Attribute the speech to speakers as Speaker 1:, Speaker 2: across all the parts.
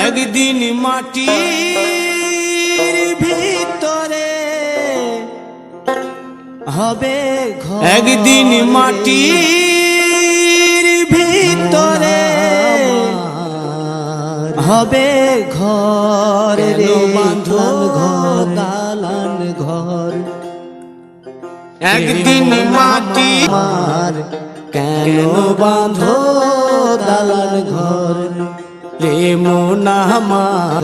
Speaker 1: একদিন মাটির ভিতরে হবে ঘর, একদিন মাটির ভিতরে হবে ঘর রে বাঁধন ঘর দালান ঘর। একদিন মাটি মার কেন বাঁধো দালান ঘর রে মন আমার।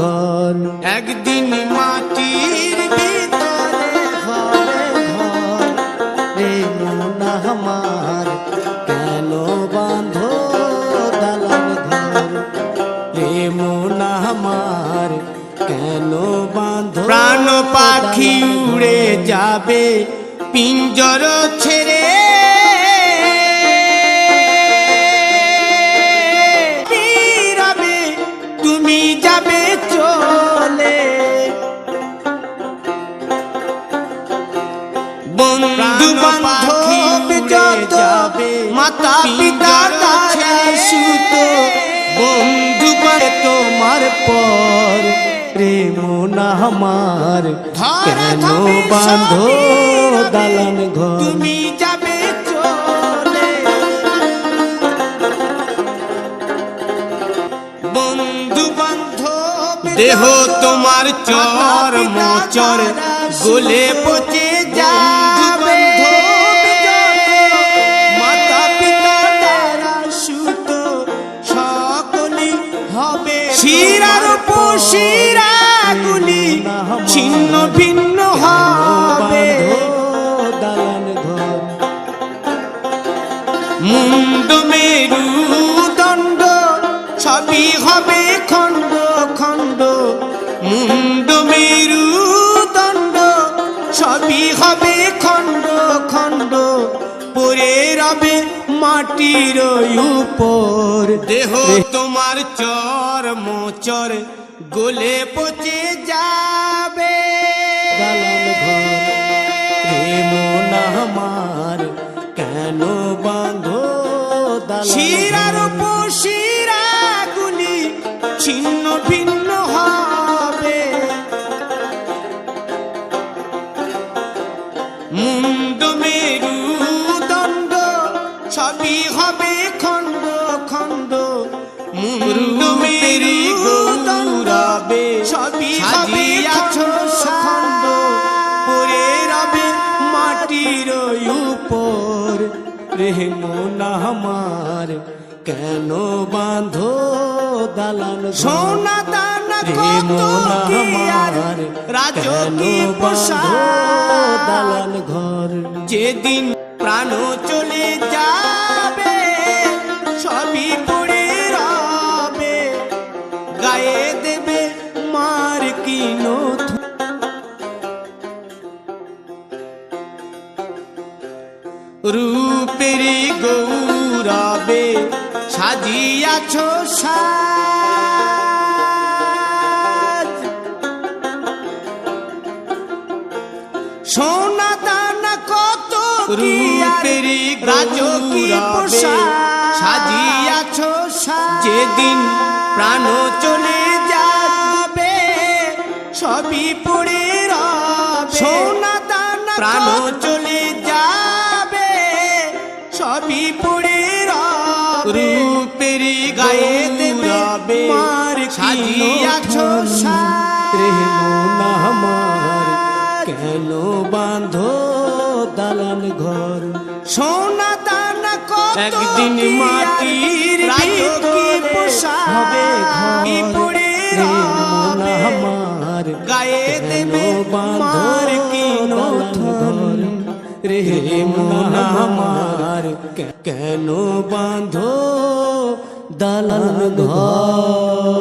Speaker 1: একদিন মাটির ভিতরে হবে ঘর রে মন আমার, কেন বাঁধো দালান ঘর রে মন আমার, কেন বাঁধো। প্রাণ পাখি উড়ে যাবে পিঞ্জর ছেড়ে, তুমি যাবে চলে। বন্ধু বান্ধব যত মাতা পিতা তারা সুত, বন্ধু বান্ধব তোমার পর রে মন আমার, কেন বাঁধো দালান ঘর তুমি যাবে চলে। বন্ধু বান্ধব দেহ তোমার চর মোচর গলে পচে যাবে, মাতা পিতা তারা সুত সকলি হবে শিরার শিরাগুলি ছিন্ন ভিন্ন হবে। দালান ঘর মুন্ড মেরু দণ্ড সবই হবে খণ্ড খণ্ড, মুন্ড মেরু দণ্ড সবই হবে খণ্ড খণ্ড, পড়ে রবে মাটির উপর। দেহ তোমার চর মোচর গলে পচে যাবে, দালান ঘর রে মন আমার, কেন বাঁধো দালান। শিরার শিরাগুলি ছিন্ন ভিন্ন হবে, মুন্ড মেরু দণ্ড সবই হবে খণ্ড খণ্ড, মুন্ড মেরু দণ্ডবে সবই হবে খণ্ড, পড়ে রবে মাটির উপর রে মন আমার, কেন বাঁধো দালান সোনা দানা রে মন আমার, কেন বাঁধো দালান ঘর। যেদিন প্রাণ চলে যাবে সবই পড়ে রবে, গায়ে দেবে মার কি নথু। রূপের গৌরবে সাজিয়াছ সাজ, সোনা দানা কত রূপের গৌরবে সাজিয়াছ সাজ। যেদিন প্রাণ চলে যাবে সবই পড়ে রবে, সোনা দানা প্রাণ চলে যাবে সবই পড়ে রবে, রূপের গায়ে দেবে মার সাজিয়াছ রে মন আমার, কেন বাঁধো দালান ঘর। সোনা দানা কত একদিন মাটির ভিতরে হবে ঘর পড়ে রবে আমার, গায়ে দেবে মার কি নথুন রে মন আমার, কেন বাঁধো দালান ঘর।